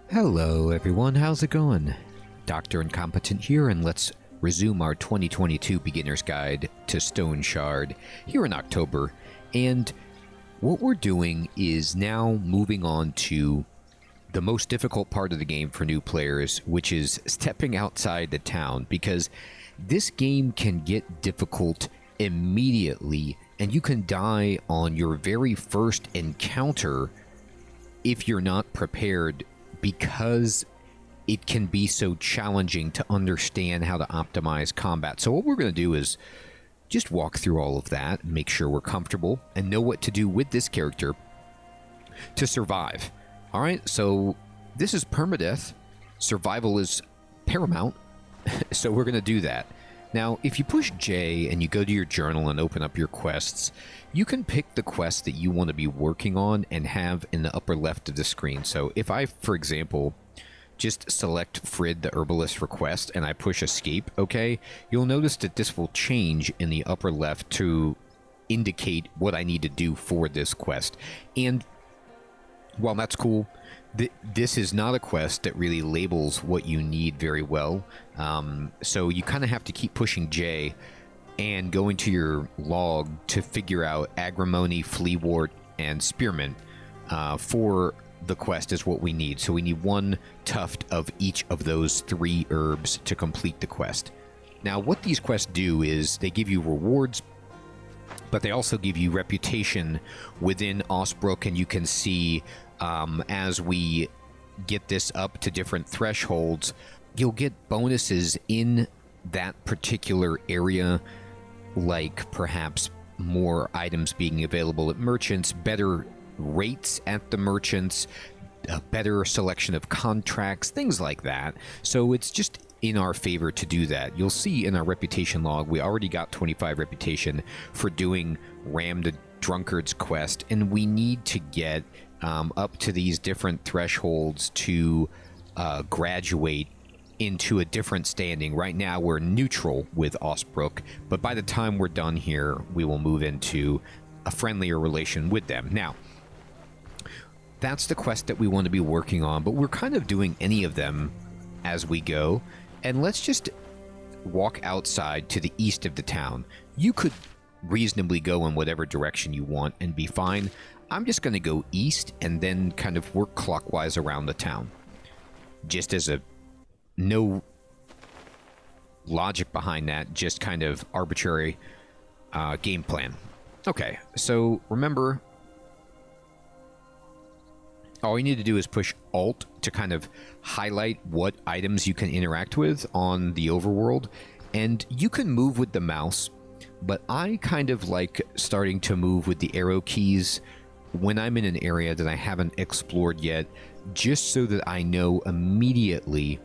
Hello everyone, how's it going? Dr. Incompetent here, and let's resume our 2022 Beginner's Guide to Stoneshard here in October. And what we're doing is now moving on to the most difficult part of the game for new players, which is stepping outside the town, because this game can get difficult immediately, and you can die on your very first encounter if you're not prepared, because it can be so challenging to understand how to optimize combat. So what we're going to do is just walk through all of that, make sure we're comfortable, and know what to do with this character to survive. All right, so this is permadeath. Survival is paramount, so we're going to do that. Now, if you push J and you go to your journal and open up your quests, you can pick the quest that you want to be working on and have in the upper left of the screen. So if I, for example, just select Frid the Herbalist request and I push escape, okay, you'll notice that this will change in the upper left to indicate what I need to do for this quest. And while that's cool, this is not a quest that really labels what you need very well. So you kind of have to keep pushing J and go into your log to figure out Agrimony, Fleawort, and Spearmint for the quest is what we need. So we need one tuft of each of those 3 herbs to complete the quest. Now, what these quests do is they give you rewards, but they also give you reputation within Osbrook, and you can see as we get this up to different thresholds, you'll get bonuses in that particular area, like perhaps more items being available at merchants, better rates at the merchants, a better selection of contracts, things like that. So it's just in our favor to do that. You'll see in our reputation log, we already got 25 reputation for doing Ram the Drunkard's quest, and we need to get up to these different thresholds to graduate into a different standing. Right now we're neutral with Osbrook, but by the time we're done here, we will move into a friendlier relation with them. Now, that's the quest that we want to be working on, but we're kind of doing any of them as we go. And let's just walk outside to the east of the town. You could reasonably go in whatever direction you want and be fine. I'm just going to go east and then kind of work clockwise around the town. Just as a no logic behind that, just kind of arbitrary game plan. Okay, so remember, all you need to do is push Alt to kind of highlight what items you can interact with on the overworld, and you can move with the mouse, but I kind of like starting to move with the arrow keys when I'm in an area that I haven't explored yet, just so that I know immediately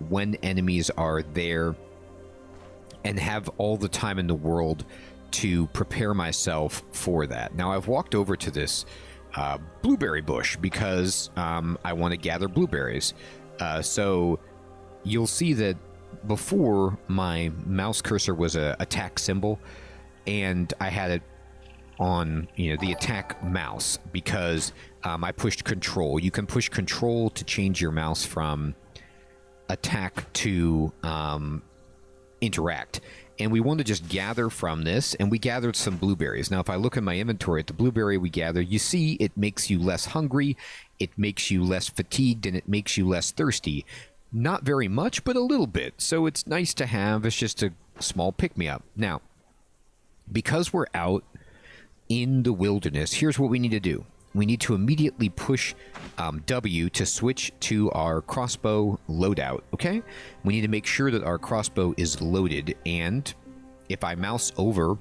when enemies are there and have all the time in the world to prepare myself for that. Now, I've walked over to this blueberry bush because I want to gather blueberries. So you'll see that before my mouse cursor was a attack symbol, and I had it on, the attack mouse because I pushed control. You can push control to change your mouse from attack to interact. And we want to just gather from this, and we gathered some blueberries. Now, if I look in my inventory at the blueberry we gathered, you see it makes you less hungry, it makes you less fatigued, and it makes you less thirsty. Not very much, but a little bit. So it's nice to have. It's just a small pick-me-up. Now, because we're out in the wilderness, here's what we need to do. We need to immediately push W to switch to our crossbow loadout, okay? We need to make sure that our crossbow is loaded, and if I mouse over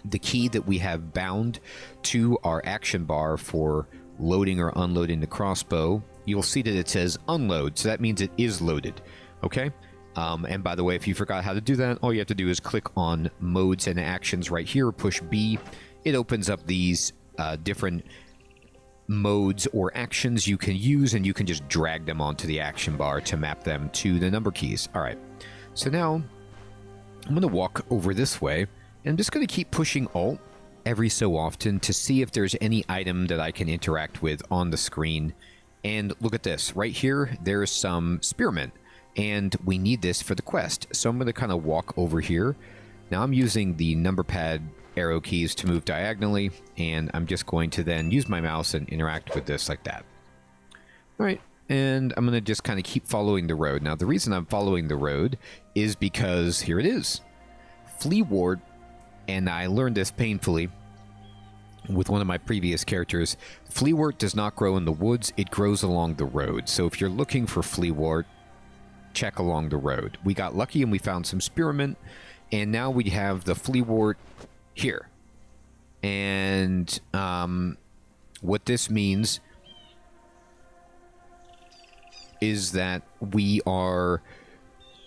the key that we have bound to our action bar for loading or unloading the crossbow, you'll see that it says unload, so that means it is loaded, okay? And by the way, if you forgot how to do that, all you have to do is click on modes and actions right here, push B. It opens up these different modes or actions you can use, and you can just drag them onto the action bar to map them to the number keys. All right, so now I'm going to walk over this way, and I'm just going to keep pushing Alt every so often to see if there's any item that I can interact with on the screen And look at this. Right here, there's some spearmint. And we need this for the quest. So I'm going to kind of walk over here. Now I'm using the number pad arrow keys to move diagonally. And I'm just going to then use my mouse and interact with this like that. All right. And I'm going to just kind of keep following the road. Now, the reason I'm following the road is because here it is. Fleawort, and I learned this painfully with one of my previous characters. Fleawort does not grow in the woods. It grows along the road. So if you're looking for fleawort, check along the road. We got lucky and we found some spearmint. And now we have the fleawort here. And what this means is that we are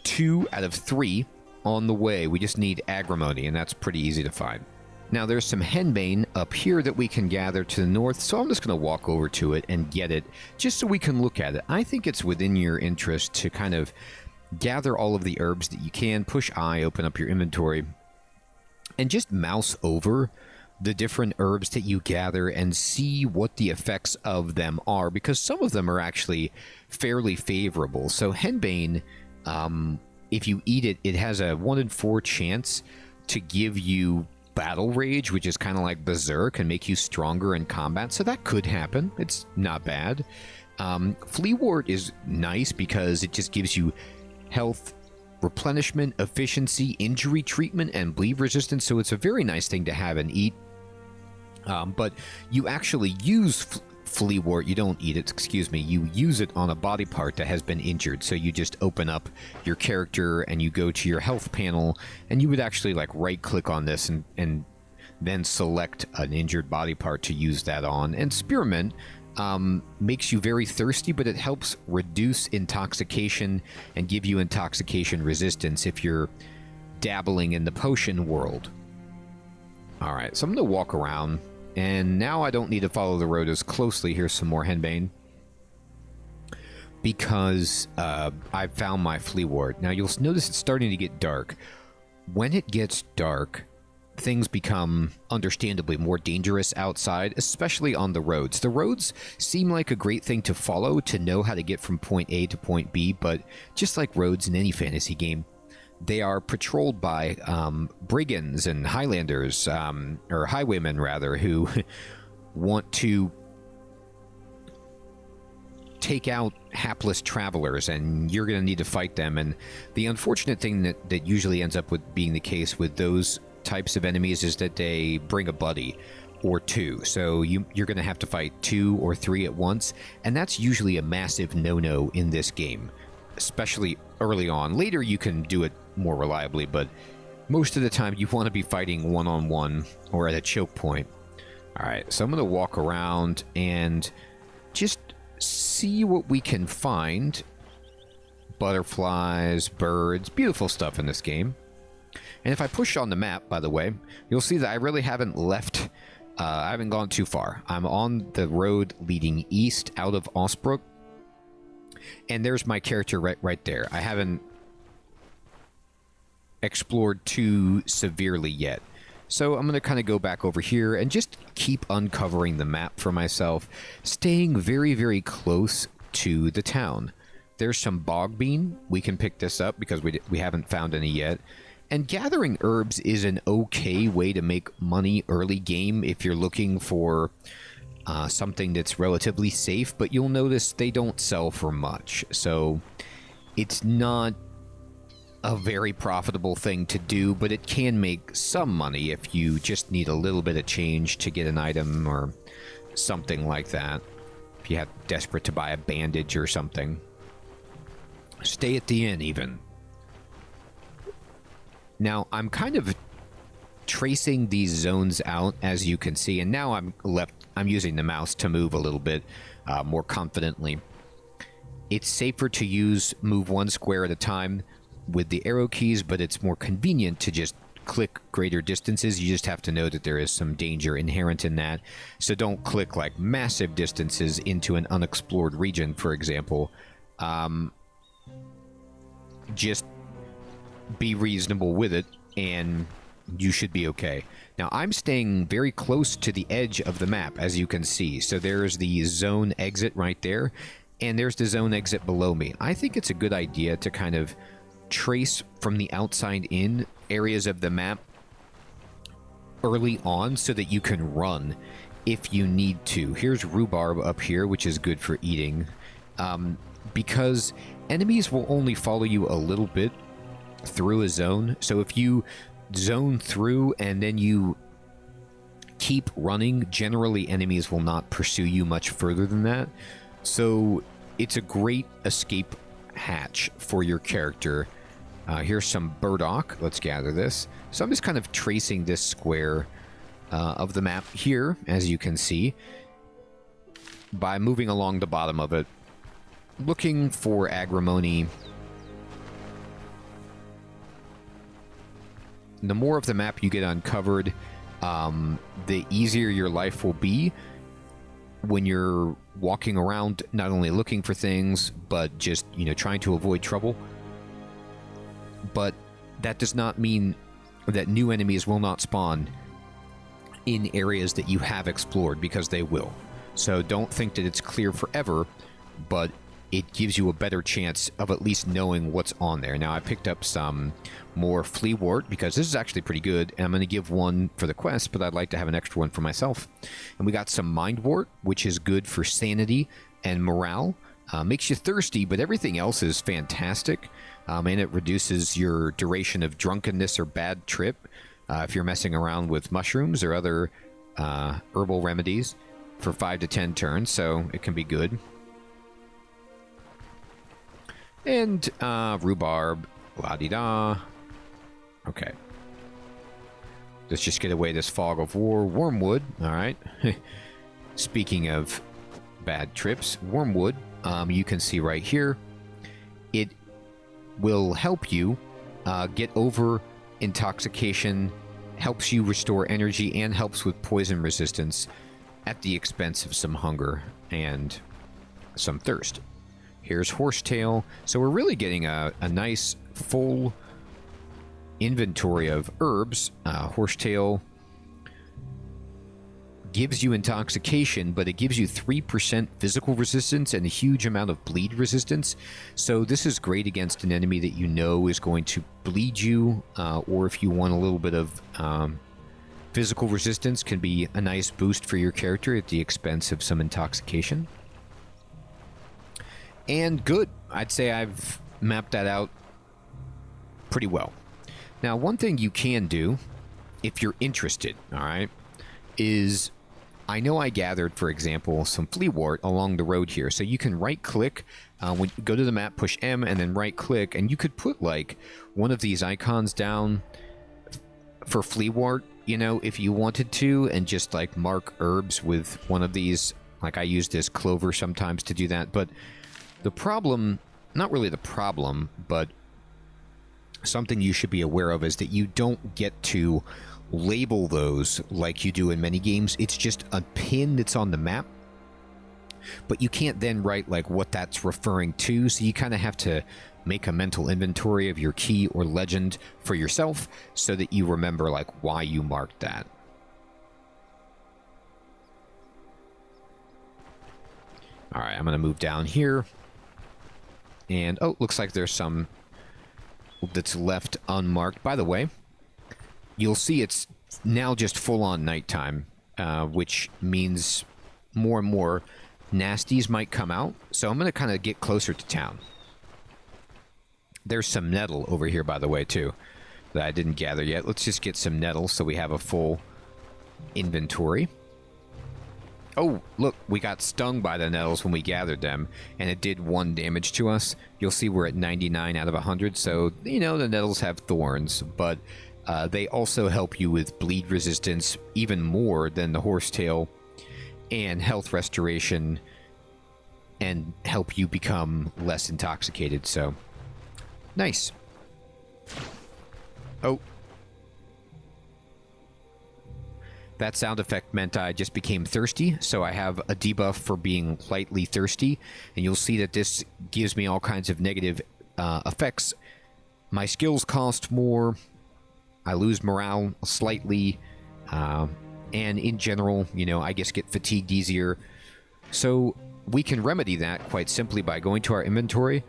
2 out of 3 on the way. We just need agrimony, and that's pretty easy to find. Now, there's some henbane up here that we can gather to the north, so I'm just going to walk over to it and get it, just so we can look at it. I think it's within your interest to kind of gather all of the herbs that you can, push I, open up your inventory, and just mouse over the different herbs that you gather and see what the effects of them are, because some of them are actually fairly favorable. So henbane, if you eat it, it has a 1 in 4 chance to give you battle rage, which is kind of like berserk and make you stronger in combat. So that could happen. It's not bad. Fleawort is nice because it just gives you health, replenishment, efficiency, injury treatment, and bleed resistance. So it's a very nice thing to have and eat. But you actually use fleawort. You don't eat it, excuse me. You use it on a body part that has been injured. So you just open up your character and you go to your health panel, and you would actually like right click on this and then select an injured body part to use that on. And spearmint makes you very thirsty, but it helps reduce intoxication and give you intoxication resistance if you're dabbling in the potion world. All right, so I'm going to walk around, and now I don't need to follow the road as closely. Here's some more henbane, because I found my fleawort. Now, you'll notice it's starting to get dark. When it gets dark, things become understandably more dangerous outside, especially on the roads. The roads seem like a great thing to follow to know how to get from point A to point B, but just like roads in any fantasy game, they are patrolled by brigands and Highlanders, or highwaymen rather, who want to take out hapless travelers, and you're going to need to fight them. And the unfortunate thing that usually ends up with being the case with those types of enemies is that they bring a buddy or 2. So you're going to have to fight 2 or 3 at once, and that's usually a massive no-no in this game, especially early on. Later you can do it more reliably, but most of the time you want to be fighting one-on-one or at a choke point. All right, so I'm going to walk around and just see what we can find. Butterflies, birds, beautiful stuff in this game. And if I push on the map, by the way, you'll see that I really haven't left, I haven't gone too far. I'm on the road leading east out of Osbrook, and there's my character right there. I haven't explored too severely yet. So I'm going to kind of go back over here and just keep uncovering the map for myself, staying very, very close to the town. There's some bog bean. We can pick this up because we haven't found any yet. And gathering herbs is an okay way to make money early game if you're looking for something that's relatively safe, but you'll notice they don't sell for much. So it's not a very profitable thing to do, but it can make some money if you just need a little bit of change to get an item or something like that. If you have desperate to buy a bandage or something. Stay at the inn even. Now, I'm kind of tracing these zones out, as you can see, and now I'm using the mouse to move a little bit more confidently. It's safer to move 1 square at a time with the arrow keys, but it's more convenient to just click greater distances. You just have to know that there is some danger inherent in that. So don't click like massive distances into an unexplored region, for example. Just be reasonable with it and you should be okay. Now, I'm staying very close to the edge of the map, as you can see. So there's the zone exit right there, and there's the zone exit below me. I think it's a good idea to kind of trace from the outside in areas of the map early on so that you can run if you need to. Here's rhubarb up here, which is good for eating, because enemies will only follow you a little bit through a zone. So if you zone through and then you keep running, generally enemies will not pursue you much further than that. So it's a great escape hatch for your character. Here's some burdock. Let's gather this. So I'm just kind of tracing this square of the map here, as you can see, by moving along the bottom of it, looking for agrimony. The more of the map you get uncovered, the easier your life will be when you're walking around, not only looking for things, but just, you know, trying to avoid trouble. But that does not mean that new enemies will not spawn in areas that you have explored, because they will. So don't think that it's clear forever, but it gives you a better chance of at least knowing what's on there. Now, I picked up some more fleawort because this is actually pretty good, and I'm going to give one for the quest, but I'd like to have an extra one for myself. And we got some mindwort, which is good for sanity and morale. Makes you thirsty, but everything else is fantastic. And it reduces your duration of drunkenness or bad trip if you're messing around with mushrooms or other herbal remedies for 5 to 10 turns, so it can be good. And rhubarb, la-di-da. Okay. Let's just get away this fog of war. Wormwood, all right. Speaking of bad trips, wormwood, you can see right here, it will help you get over intoxication, helps you restore energy, and helps with poison resistance at the expense of some hunger and some thirst. Here's horsetail. So we're really getting a nice full inventory of herbs. Horsetail gives you intoxication, but it gives you 3% physical resistance and a huge amount of bleed resistance. So this is great against an enemy that you know is going to bleed you, or if you want a little bit of physical resistance, can be a nice boost for your character at the expense of some intoxication. And good. I'd say I've mapped that out pretty well. Now, one thing you can do, if you're interested, all right, is I know I gathered, for example, some fleawort along the road here. So you can right-click, when you go to the map, push M, and then right-click, and you could put, like, one of these icons down for fleawort, you know, if you wanted to, and just, like, mark herbs with one of these. Like, I use this clover sometimes to do that, but the problem, not really the problem, but something you should be aware of is that you don't get to label those like you do in many games. It's just a pin that's on the map, but you can't then write like what that's referring to, so you kind of have to make a mental inventory of your key or legend for yourself so that you remember like why you marked that. All right, I'm going to move down here. And, oh, looks like there's some that's left unmarked. By the way, you'll see it's now just full-on nighttime, which means more and more nasties might come out. So I'm going to kind of get closer to town. There's some nettle over here, by the way, too, that I didn't gather yet. Let's just get some nettle so we have a full inventory. Oh, look, we got stung by the nettles when we gathered them, and it did 1 damage to us. You'll see we're at 99 out of 100, so, you know, the nettles have thorns, but they also help you with bleed resistance even more than the horsetail, and health restoration, and help you become less intoxicated, so nice. Oh. That sound effect meant I just became thirsty, so I have a debuff for being lightly thirsty, and you'll see that this gives me all kinds of negative effects. My skills cost more, I lose morale slightly, and in general, I just get fatigued easier. So we can remedy that quite simply by going to our inventory,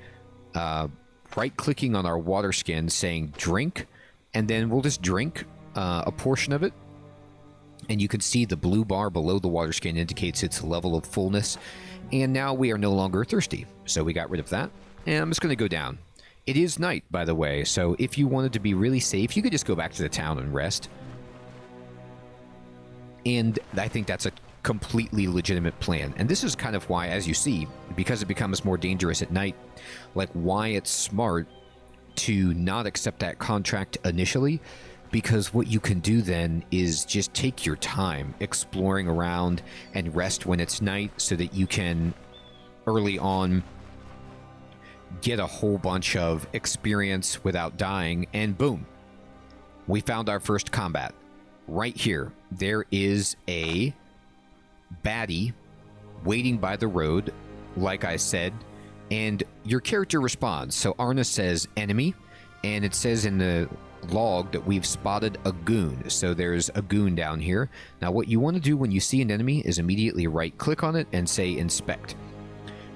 right-clicking on our water skin, saying drink, and then we'll just drink a portion of it. And you can see the blue bar below the water skin indicates its level of fullness. And now we are no longer thirsty. So we got rid of that. And I'm just going to go down. It is night, by the way, so if you wanted to be really safe, you could just go back to the town and rest. And I think that's a completely legitimate plan. And this is kind of why, as you see, because it becomes more dangerous at night, like why it's smart to not accept that contract initially, because what you can do then is just take your time exploring around and rest when it's night so that you can early on get a whole bunch of experience without dying, and boom, we found our first combat. Right here, there is a baddie waiting by the road, like I said, and your character responds. So Arna says enemy, and it says in the log that we've spotted a goon. So there's a goon down here. Now what you want to do when you see an enemy is immediately right click on it and say inspect.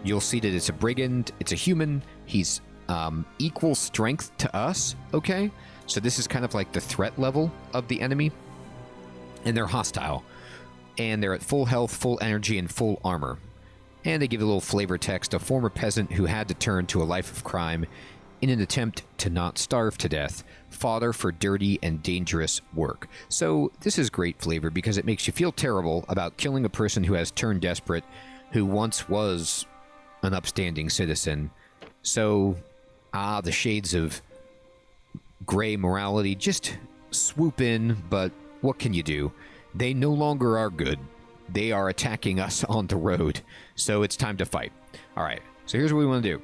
You'll see that it's a brigand, it's a human, he's equal strength to us, okay? So this is kind of like the threat level of the enemy, and they're hostile. And they're at full health, full energy, and full armor. And they give a little flavor text, a former peasant who had to turn to a life of crime in an attempt to not starve to death, fodder for dirty and dangerous work. So this is great flavor because it makes you feel terrible about killing a person who has turned desperate, who once was an upstanding citizen. So, the shades of gray morality just swoop in, but what can you do? They no longer are good. They are attacking us on the road, so it's time to fight. All right, so here's what we want to do.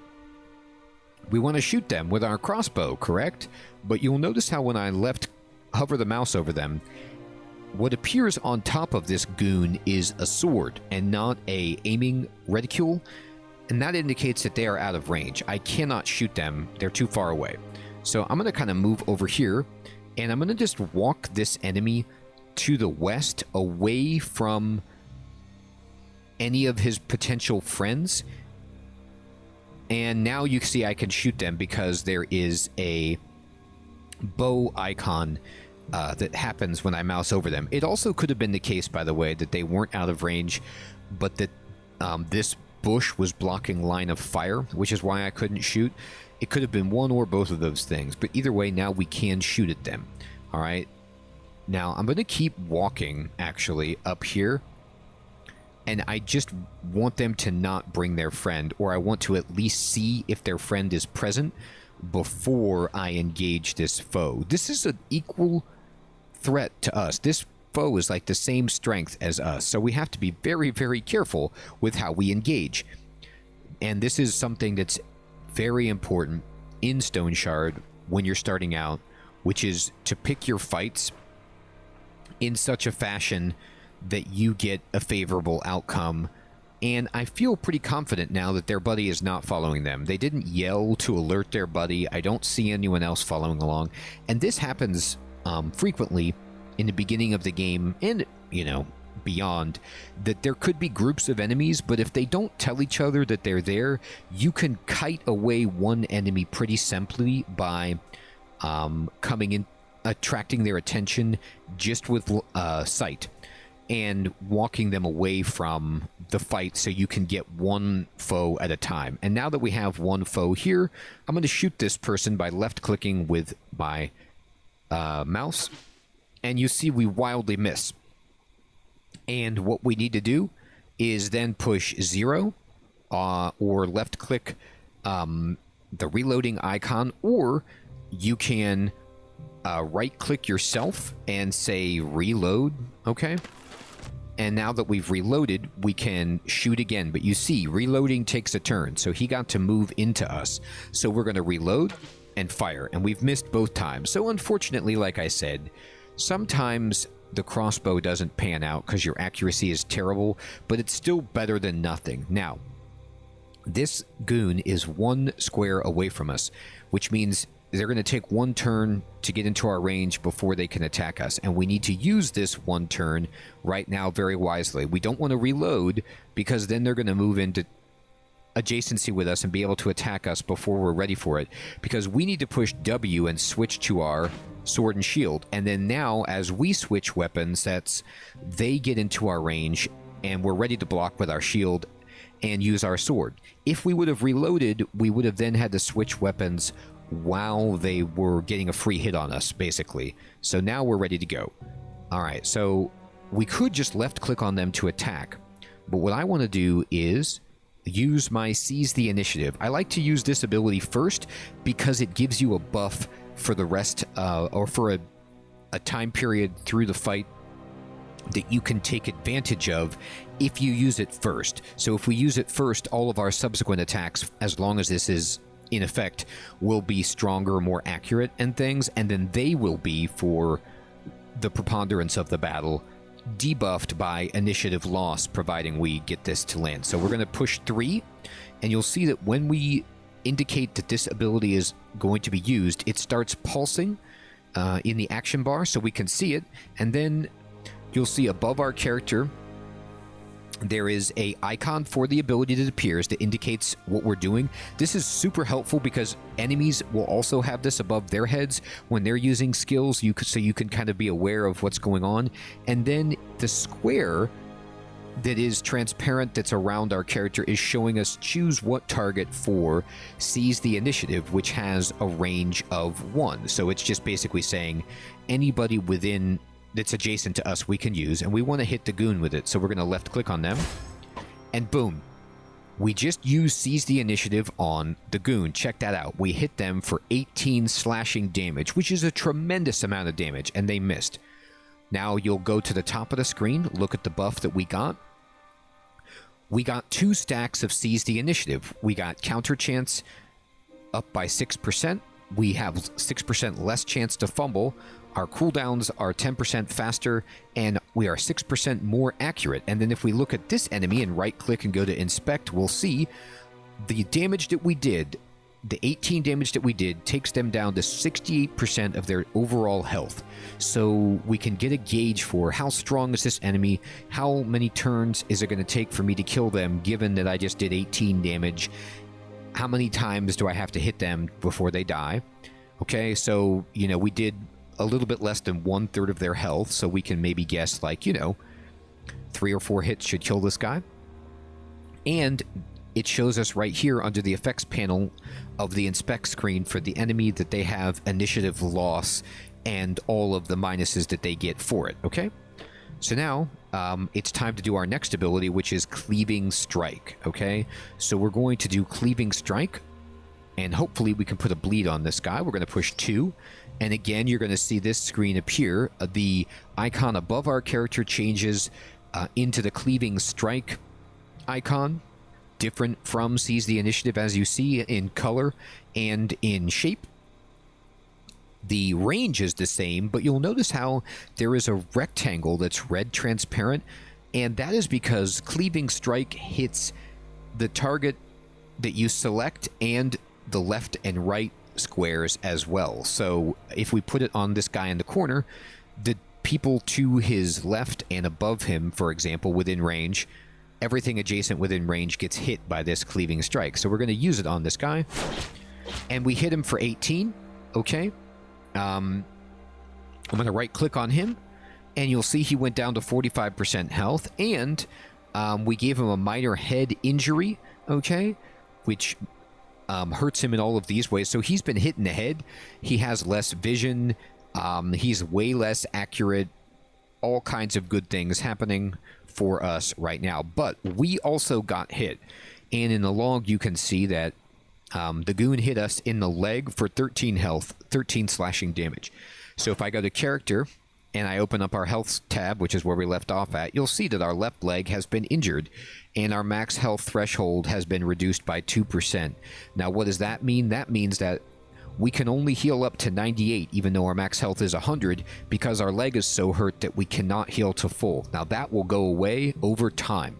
We want to shoot them with our crossbow, correct? But you'll notice how when I hover the mouse over them, what appears on top of this goon is a sword and not a aiming reticule, and that indicates that they are out of range. I cannot shoot them. They're too far away. So I'm going to kind of move over here, and I'm going to just walk this enemy to the west, away from any of his potential friends. And now you see I can shoot them because there is a bow icon that happens when I mouse over them. It also could have been the case, by the way, that they weren't out of range, but that this bush was blocking line of fire, which is why I couldn't shoot. It could have been one or both of those things, but either way, now we can shoot at them. All right. Now, I'm going to keep walking, actually, up here, and I just want them to not bring their friend, or I want to at least see if their friend is present before I engage this foe. This is an equal threat to us. This foe is like the same strength as us, so we have to be very, very careful with how we engage. And this is something that's very important in Stoneshard when you're starting out, which is to pick your fights in such a fashion that you get a favorable outcome. And I feel pretty confident now that their buddy is not following them. They didn't yell to alert their buddy. I don't see anyone else following along. And this happens frequently in the beginning of the game and, beyond, that there could be groups of enemies, but if they don't tell each other that they're there, you can kite away one enemy pretty simply by coming in, attracting their attention just with sight and walking them away from the fight so you can get one foe at a time. And now that we have one foe here, I'm going to shoot this person by left-clicking with my mouse, and you see we wildly miss. And what we need to do is then push 0 or left-click the reloading icon, or you can right-click yourself and say reload, okay? And now that we've reloaded, we can shoot again. But you see, reloading takes a turn, so he got to move into us. So we're going to reload and fire, and we've missed both times. So unfortunately, like I said, sometimes the crossbow doesn't pan out because your accuracy is terrible, but it's still better than nothing. Now, this goon is 1 square away from us, which means they're going to take one turn to get into our range before they can attack us. And we need to use this one turn right now very wisely. We don't want to reload because then they're going to move into adjacency with us and be able to attack us before we're ready for it. Because we need to push W and switch to our sword and shield. And then now, as we switch weapon sets, they get into our range and we're ready to block with our shield and use our sword. If we would have reloaded, we would have then had to switch weapons while they were getting a free hit on us, basically. So now we're ready to go. Alright, so we could just left click on them to attack, but what I want to do is use my Seize the Initiative. I like to use this ability first because it gives you a buff for the rest, or for a time period through the fight that you can take advantage of if you use it first. So if we use it first, all of our subsequent attacks, as long as this is in effect, will be stronger, more accurate and things, and then they will be, for the preponderance of the battle, debuffed by initiative loss, providing we get this to land. So we're going to push 3, and you'll see that when we indicate that this ability is going to be used, it starts pulsing in the action bar so we can see it, and then you'll see above our character there is a icon for the ability that appears that indicates what we're doing. This is super helpful because enemies will also have this above their heads when they're using skills, so you can kind of be aware of what's going on. And then the square that is transparent that's around our character is showing us choose what target for Seize the Initiative, which has a range of 1. So it's just basically saying anybody within that's adjacent to us we can use, and we want to hit the goon with it. So we're going to left click on them, and boom, we just used Seize the Initiative on the goon. Check that out. We hit them for 18 slashing damage, which is a tremendous amount of damage, and they missed. Now you'll go to the top of the screen, look at the buff that we got. We got 2 stacks of Seize the Initiative. We got counter chance up by 6%. We have 6% less chance to fumble. Our cooldowns are 10% faster, and we are 6% more accurate. And then if we look at this enemy and right-click and go to Inspect, we'll see the damage that we did, the 18 damage that we did, takes them down to 68% of their overall health. So we can get a gauge for how strong is this enemy, how many turns is it going to take for me to kill them, given that I just did 18 damage, how many times do I have to hit them before they die. Okay, so, you know, we did a little bit less than 1/3 of their health, so we can maybe guess, like, you know, 3 or 4 hits should kill this guy. And it shows us right here under the effects panel of the inspect screen for the enemy that they have initiative loss and all of the minuses that they get for it. Okay, so now it's time to do our next ability, which is Cleaving Strike. Okay, so we're going to do Cleaving Strike, and hopefully we can put a bleed on this guy. We're going to push 2. And again, you're going to see this screen appear. The icon above our character changes into the Cleaving Strike icon, different from Seize the Initiative, as you see, in color and in shape. The range is the same, but you'll notice how there is a rectangle that's red transparent, and that is because Cleaving Strike hits the target that you select and the left and right squares as well. So if we put it on this guy in the corner, the people to his left and above him, for example, within range, everything adjacent within range gets hit by this Cleaving Strike. So we're going to use it on this guy, and we hit him for 18. Okay, I'm going to right click on him, and you'll see he went down to 45% health, and we gave him a minor head injury, okay, which hurts him in all of these ways. So he's been hit in the head. He has less vision. He's way less accurate. All kinds of good things happening for us right now. But we also got hit. And in the log, you can see that the goon hit us in the leg for 13 health, 13 slashing damage. So if I go to character and I open up our health tab, which is where we left off at, you'll see that our left leg has been injured and our max health threshold has been reduced by 2%. Now, what does that mean? That means that we can only heal up to 98, even though our max health is 100, because our leg is so hurt that we cannot heal to full. Now, that will go away over time.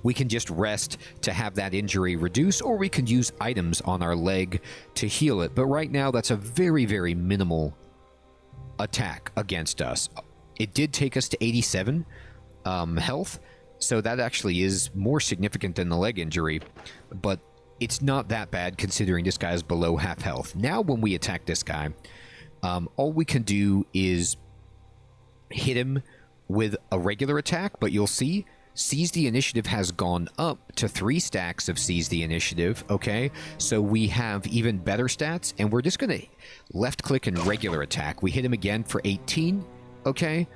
We can just rest to have that injury reduce, or we can use items on our leg to heal it. But right now, that's a very, very minimal attack against us. It did take us to 87 health, so that actually is more significant than the leg injury, but it's not that bad considering this guy is below half health. Now when we attack this guy, all we can do is hit him with a regular attack, but you'll see Seize the Initiative has gone up to 3 stacks of Seize the Initiative, okay? So we have even better stats, and we're just going to left-click and regular attack. We hit him again for 18, okay?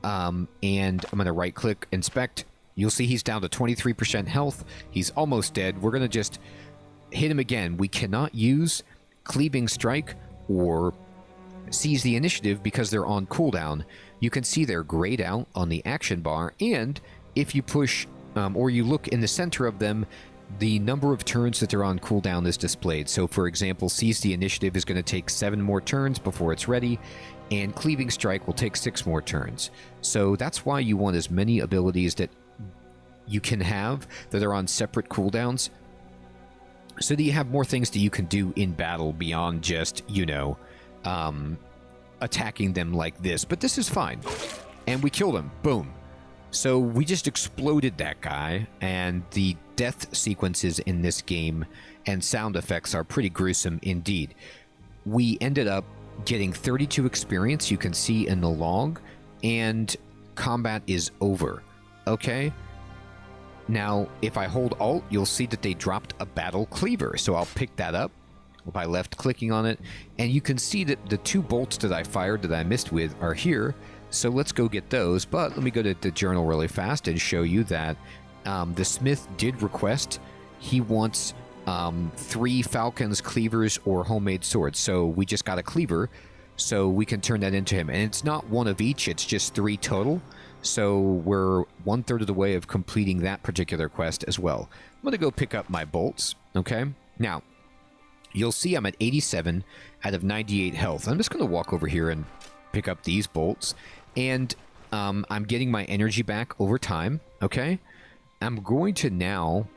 And I'm going to right-click, inspect. You'll see he's down to 23% health. He's almost dead. We're going to just hit him again. We cannot use Cleaving Strike or Seize the Initiative because they're on cooldown. You can see they're grayed out on the action bar, and if you push or you look in the center of them, the number of turns that they're on cooldown is displayed. So, for example, Seize the Initiative is going to take 7 more turns before it's ready, and Cleaving Strike will take 6 more turns. So that's why you want as many abilities that you can have that are on separate cooldowns, so that you have more things that you can do in battle beyond just, you know, attacking them like this. But this is fine. And we killed him. Boom. So we just exploded that guy, and the death sequences in this game and sound effects are pretty gruesome indeed. We ended up getting 32 experience, you can see in the log, and combat is over. Okay? Now, if I hold Alt, you'll see that they dropped a Battle Cleaver, so I'll pick that up by left-clicking on it, and you can see that the 2 bolts that I fired that I missed with are here. So let's go get those, but let me go to the journal really fast and show you that the smith did request, he wants 3 falcons, cleavers, or homemade swords. So we just got a cleaver, so we can turn that into him. And it's not 1 of each, it's just 3 total. So we're 1/3 of the way of completing that particular quest as well. I'm going to go pick up my bolts, okay? Now, you'll see I'm at 87 out of 98 health. I'm just going to walk over here and pick up these bolts. And I'm getting my energy back over time, okay? I'm going to now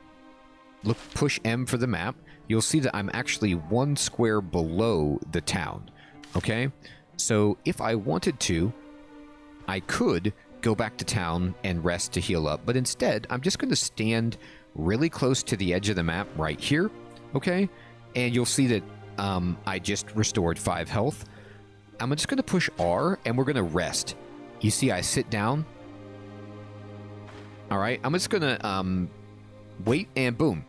push M for the map. You'll see that I'm actually 1 square below the town, okay? So if I wanted to, I could go back to town and rest to heal up, but instead, I'm just going to stand really close to the edge of the map right here, okay? And you'll see that I just restored 5 health. I'm just going to push R, and we're going to rest. You see I sit down. All right, I'm just going to wait, and boom.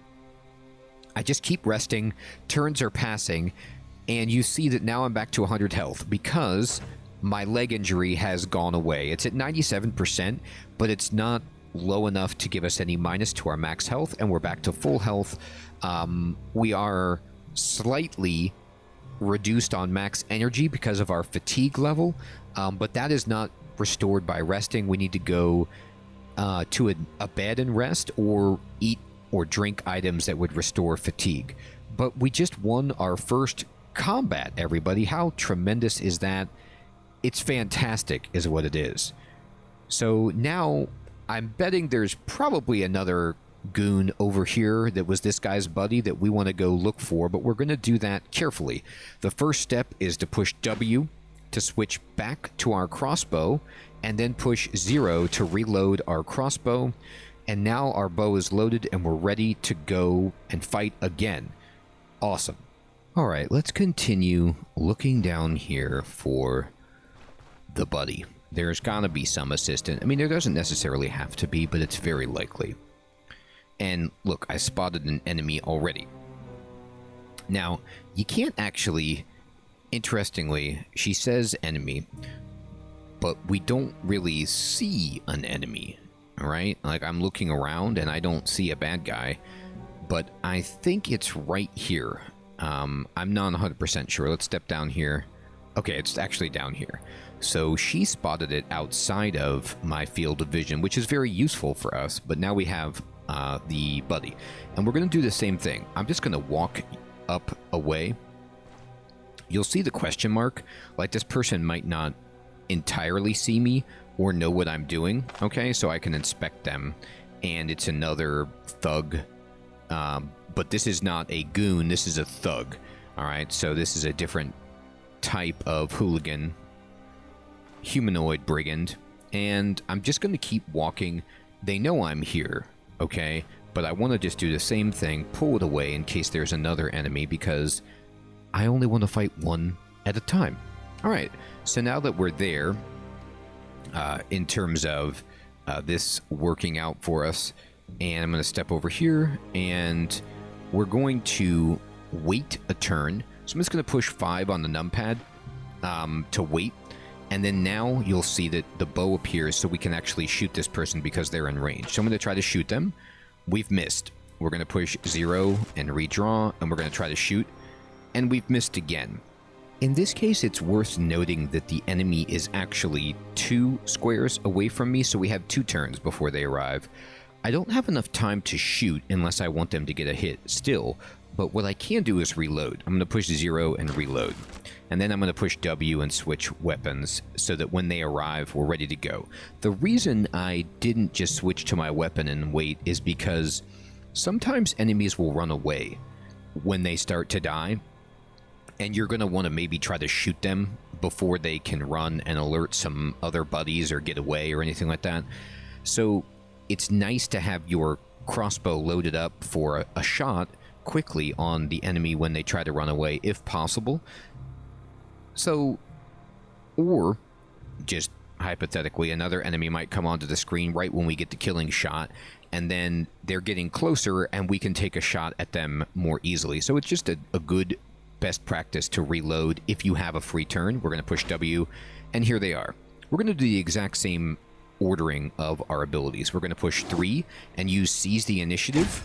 I just keep resting. Turns are passing, and you see that now I'm back to 100 health because my leg injury has gone away. It's at 97%, but it's not low enough to give us any minus to our max health, and we're back to full health. We are slightly reduced on max energy because of our fatigue level, but that is not restored by resting. We need to go to a bed and rest, or eat or drink items that would restore fatigue. But we just won our first combat, everybody. How tremendous is that? It's fantastic is what it is. So now I'm betting there's probably another goon over here that was this guy's buddy that we want to go look for, but we're going to do that carefully. The first step is to push W to switch back to our crossbow, and then push 0 to reload our crossbow. And now our bow is loaded and we're ready to go and fight again. Awesome. All right, let's continue looking down here for the buddy. There's gotta be some assistant. I mean, there doesn't necessarily have to be, but it's very likely. And look, I spotted an enemy already. Now, you can't actually, interestingly, she says enemy, but we don't really see an enemy, all right? Like, I'm looking around and I don't see a bad guy, but I think it's right here. I'm not 100% sure. Let's step down here. Okay, it's actually down here. So she spotted it outside of my field of vision, which is very useful for us, but now we have the buddy. And we're going to do the same thing. I'm just going to walk up away. You'll see the question mark. Like, this person might not entirely see me or know what I'm doing, okay? So I can inspect them and it's another thug. But this is not a goon, this is a thug. Alright, so this is a different type of hooligan, humanoid brigand, and I'm just going to keep walking. They know I'm here, okay? But I want to just do the same thing, pull it away in case there's another enemy, because I only want to fight one at a time. Alright, so now that we're there, in terms of this working out for us, and I'm going to step over here, and we're going to wait a turn. So I'm just going to push 5 on the numpad to wait, and then now you'll see that the bow appears so we can actually shoot this person because they're in range. So I'm going to try to shoot them. We've missed. We're going to push 0 and redraw, and we're going to try to shoot, and we've missed again. In this case, it's worth noting that the enemy is actually 2 squares away from me, so we have 2 turns before they arrive. I don't have enough time to shoot unless I want them to get a hit still, but what I can do is reload. I'm going to push 0 and reload. And then I'm going to push W and switch weapons so that when they arrive, we're ready to go. The reason I didn't just switch to my weapon and wait is because sometimes enemies will run away when they start to die, and you're going to want to maybe try to shoot them before they can run and alert some other buddies or get away or anything like that. So it's nice to have your crossbow loaded up for a shot quickly on the enemy when they try to run away, if possible. So, or just hypothetically, another enemy might come onto the screen right when we get the killing shot, and then they're getting closer and we can take a shot at them more easily. So it's just a good best practice to reload if you have a free turn. We're going to push W, and here they are. We're going to do the exact same ordering of our abilities. We're going to push 3 and use Seize the Initiative.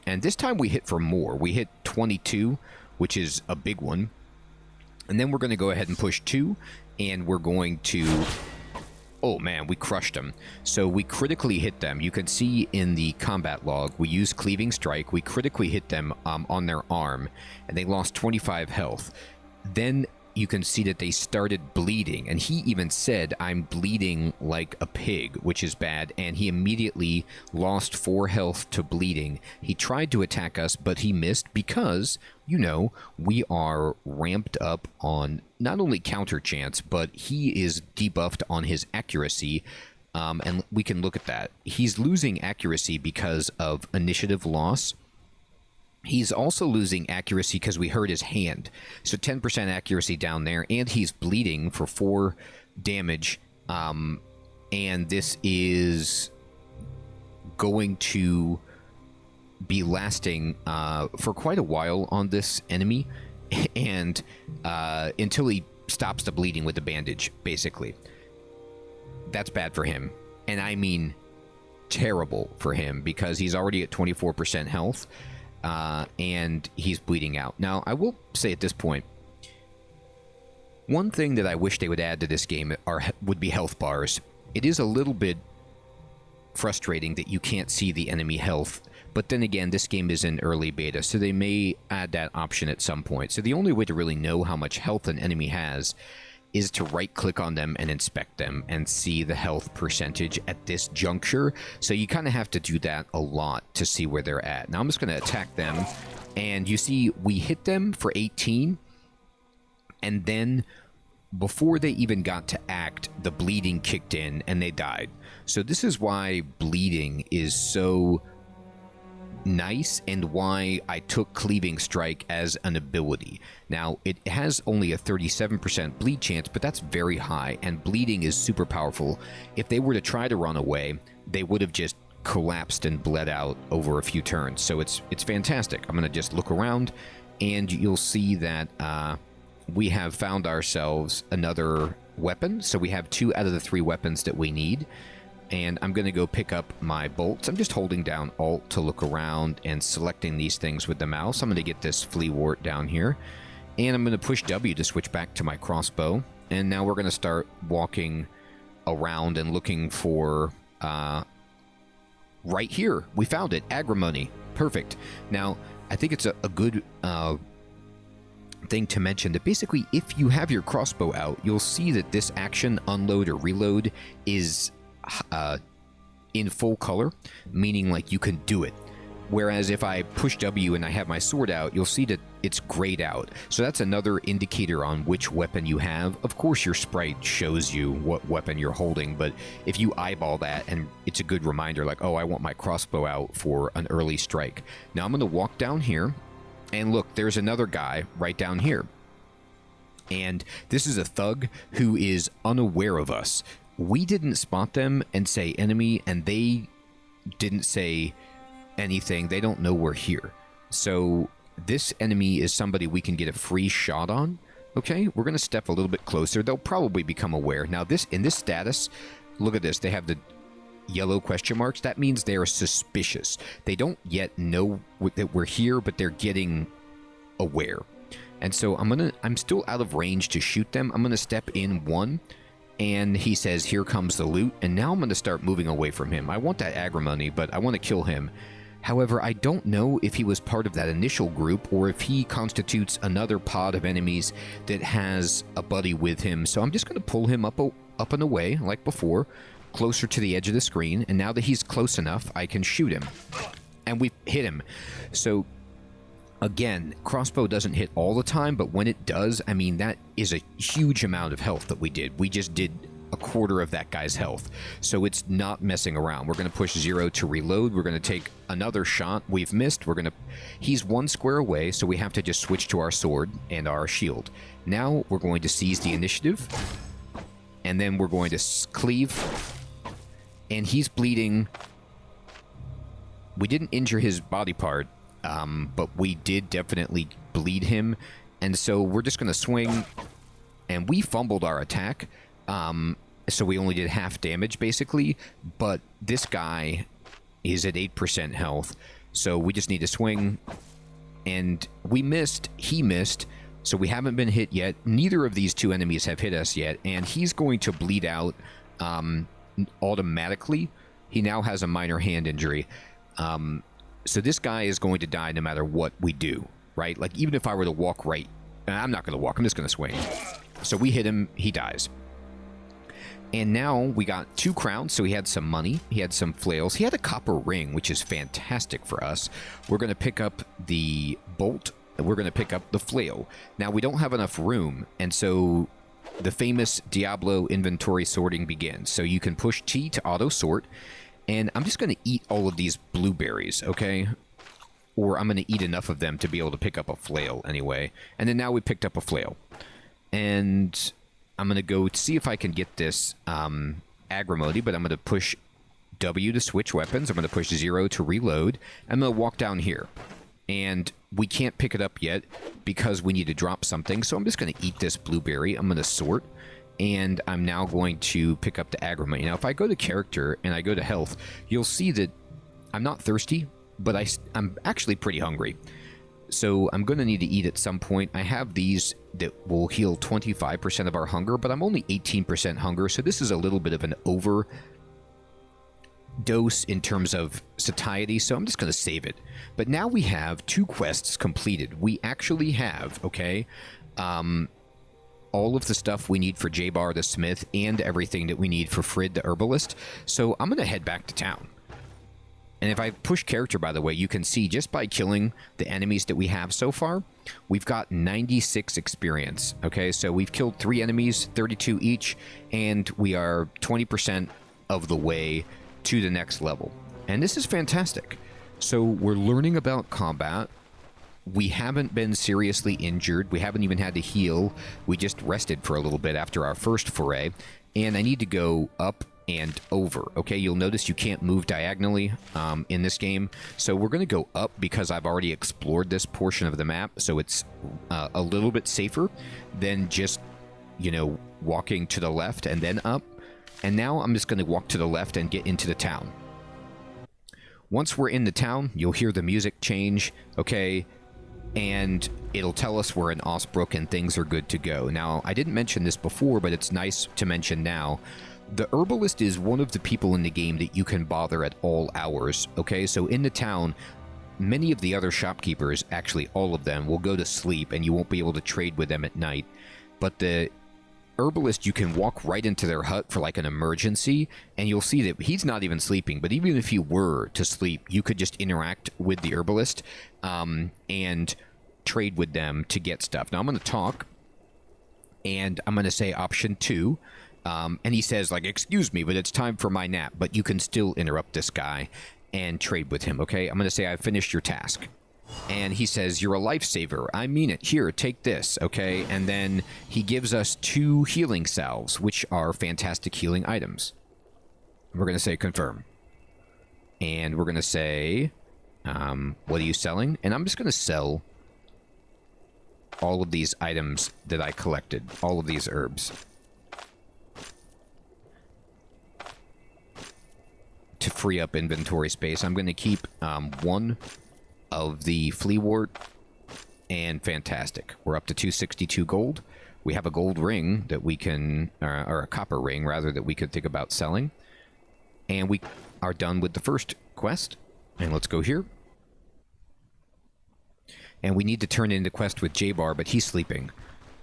And this time we hit for more. We hit 22, which is a big one. And then we're going to go ahead and push 2, and we're going to... Oh man, we crushed them. So we critically hit them. You can see in the combat log, we used Cleaving Strike. We critically hit them on their arm, and they lost 25 health. Then you can see that they started bleeding, and he even said, "I'm bleeding like a pig," which is bad, and he immediately lost 4 health to bleeding. He tried to attack us, but he missed because, you know, we are ramped up on not only counter chance, but he is debuffed on his accuracy, and we can look at that. He's losing accuracy because of initiative loss. He's also losing accuracy because we hurt his hand. So 10% accuracy down there, and he's bleeding for 4 damage. And this is going to be lasting for quite a while on this enemy, and until he stops the bleeding with the bandage, basically. That's bad for him. And I mean terrible for him, because he's already at 24% health. And he's bleeding out. Now, I will say at this point, one thing that I wish they would add to this game would be health bars. It is a little bit frustrating that you can't see the enemy health, but then again, this game is in early beta, so they may add that option at some point. So the only way to really know how much health an enemy has is to right-click on them and inspect them and see the health percentage at this juncture. So you kind of have to do that a lot to see where they're at. Now I'm just going to attack them, and you see we hit them for 18, and then before they even got to act, the bleeding kicked in and they died. So this is why bleeding is so nice, and why I took Cleaving Strike as an ability. Now, it has only a 37% bleed chance, but that's very high, and bleeding is super powerful. If they were to try to run away, they would have just collapsed and bled out over a few turns. So it's fantastic. I'm going to just look around, and you'll see that we have found ourselves another weapon. So we have 2 out of the 3 weapons that we need. And I'm going to go pick up my bolts. I'm just holding down Alt to look around and selecting these things with the mouse. I'm going to get this flea wart down here. And I'm going to push W to switch back to my crossbow. And now we're going to start walking around and looking for... right here. We found it. Agrimony. Perfect. Now, I think it's a good... thing to mention that basically if you have your crossbow out, you'll see that this action, unload or reload, is in full color, meaning like you can do it. Whereas if I push W and I have my sword out, you'll see that it's grayed out. So that's another indicator on which weapon you have. Of course, your sprite shows you what weapon you're holding, but if you eyeball that, and it's a good reminder, like, oh, I want my crossbow out for an early strike. Now I'm going to walk down here, and look, there's another guy right down here. And this is a thug who is unaware of us. We didn't spot them and say enemy, and they didn't say anything. They don't know we're here. So this enemy is somebody we can get a free shot on. Okay, we're going to step a little bit closer. They'll probably become aware. Now, in this status, look at this. They have the yellow question marks. That means they are suspicious. They don't yet know that we're here, but they're getting aware. And so I'm still out of range to shoot them. I'm going to step in one, and he says, here comes the loot. And now I'm going to start moving away from him. I want that agrimony, but I want to kill him. However, I don't know if he was part of that initial group or if he constitutes another pod of enemies that has a buddy with him. So I'm just going to pull him up and away, like before, closer to the edge of the screen. And now that he's close enough, I can shoot him. And we hit him. So, again, crossbow doesn't hit all the time, but when it does, I mean, that is a huge amount of health that we did. We just did a quarter of that guy's health. So it's not messing around. We're going to push 0 to reload. We're going to take another shot. We've missed. He's 1 square away, so we have to just switch to our sword and our shield. Now we're going to seize the initiative, and then we're going to cleave, and he's bleeding. We didn't injure his body part, but we did definitely bleed him, and so we're just going to swing, and we fumbled our attack. So we only did half damage, basically, but this guy is at 8% health, so we just need to swing, and we missed, he missed, so we haven't been hit yet. Neither of these two enemies have hit us yet, and he's going to bleed out automatically. He now has a minor hand injury, so this guy is going to die no matter what we do, right? Like, even if I were to walk right, I'm not going to walk, I'm just going to swing. So we hit him, he dies. And now we got 2 crowns, so he had some money, he had some flails, he had a copper ring, which is fantastic for us. We're going to pick up the bolt, and we're going to pick up the flail. Now, we don't have enough room, and so the famous Diablo inventory sorting begins. So you can push T to auto-sort, and I'm just going to eat all of these blueberries, okay? Or I'm going to eat enough of them to be able to pick up a flail anyway. And then now we picked up a flail. And I'm going to go see if I can get this agrimony, but I'm going to push W to switch weapons. I'm going to push 0 to reload. I'm going to walk down here. And we can't pick it up yet because we need to drop something. So I'm just going to eat this blueberry. I'm going to sort. And I'm now going to pick up the agrimony. Now, if I go to character and I go to health, you'll see that I'm not thirsty, but I'm actually pretty hungry. So I'm going to need to eat at some point. I have these that will heal 25% of our hunger, but I'm only 18% hunger, so this is a little bit of an overdose in terms of satiety, so I'm just going to save it. But now we have 2 quests completed. We actually have, okay, all of the stuff we need for J-Bar the Smith and everything that we need for Frid the Herbalist, so I'm going to head back to town. And if I push character, by the way, you can see just by killing the enemies that we have so far, we've got 96 experience. Okay, so we've killed 3 enemies, 32 each, and we are 20% of the way to the next level. And this is fantastic. So we're learning about combat. We haven't been seriously injured. We haven't even had to heal. We just rested for a little bit after our first foray. And I need to go up and over. Okay, you'll notice you can't move diagonally in this game. So we're going to go up because I've already explored this portion of the map. So it's a little bit safer than just, you know, walking to the left and then up. And now I'm just going to walk to the left and get into the town. Once we're in the town, you'll hear the music change, okay? And it'll tell us we're in Osbrook and things are good to go. Now, I didn't mention this before, but it's nice to mention now. The Herbalist is one of the people in the game that you can bother at all hours, okay? So in the town, many of the other shopkeepers, actually all of them, will go to sleep and you won't be able to trade with them at night. But the Herbalist, you can walk right into their hut for like an emergency, and you'll see that he's not even sleeping. But even if you were to sleep, you could just interact with the Herbalist and trade with them to get stuff. Now I'm going to talk, and I'm going to say option 2. And he says, like, excuse me, but it's time for my nap. But you can still interrupt this guy and trade with him, okay? I'm going to say, I've finished your task. And he says, you're a lifesaver. I mean it. Here, take this, okay? And then he gives us 2 healing salves, which are fantastic healing items. We're going to say confirm. And we're going to say, what are you selling? And I'm just going to sell all of these items that I collected. All of these herbs. To free up inventory space. I'm going to keep 1 of the fleawort, and fantastic. We're up to 262 gold. We have a gold ring that we can, or a copper ring rather, that we could think about selling. And we are done with the first quest. And let's go here. And we need to turn in the quest with J-Bar, but he's sleeping.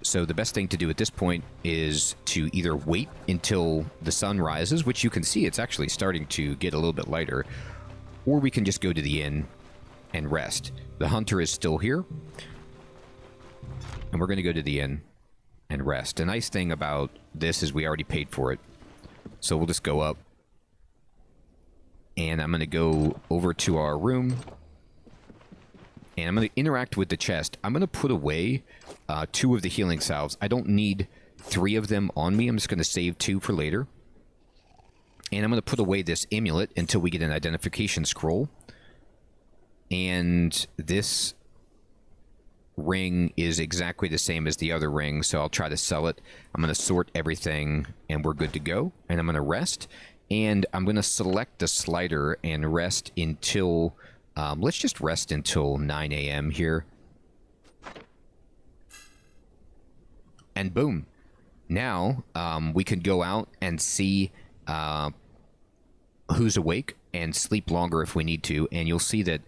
So the best thing to do at this point is to either wait until the sun rises, which you can see it's actually starting to get a little bit lighter, or we can just go to the inn and rest. The hunter is still here, and we're going to go to the inn and rest. The nice thing about this is we already paid for it, so we'll just go up, and I'm going to go over to our room, and I'm going to interact with the chest. I'm going to put away 2 of the healing salves. I don't need 3 of them on me. I'm just going to save 2 for later. And I'm going to put away this amulet until we get an identification scroll. And this ring is exactly the same as the other ring, so I'll try to sell it. I'm going to sort everything, and we're good to go. And I'm going to rest. And I'm going to select the slider and rest until... let's just rest until 9 a.m. here. And boom. Now, we can go out and see who's awake and sleep longer if we need to. And you'll see that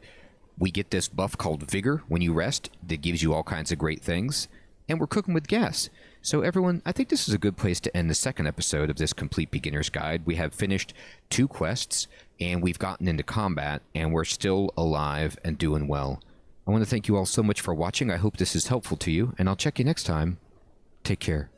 we get this buff called Vigor when you rest that gives you all kinds of great things. And we're cooking with gas. So everyone, I think this is a good place to end the second episode of this Complete Beginner's Guide. We have finished 2 quests, and we've gotten into combat, and we're still alive and doing well. I want to thank you all so much for watching. I hope this is helpful to you, and I'll check you next time. Take care.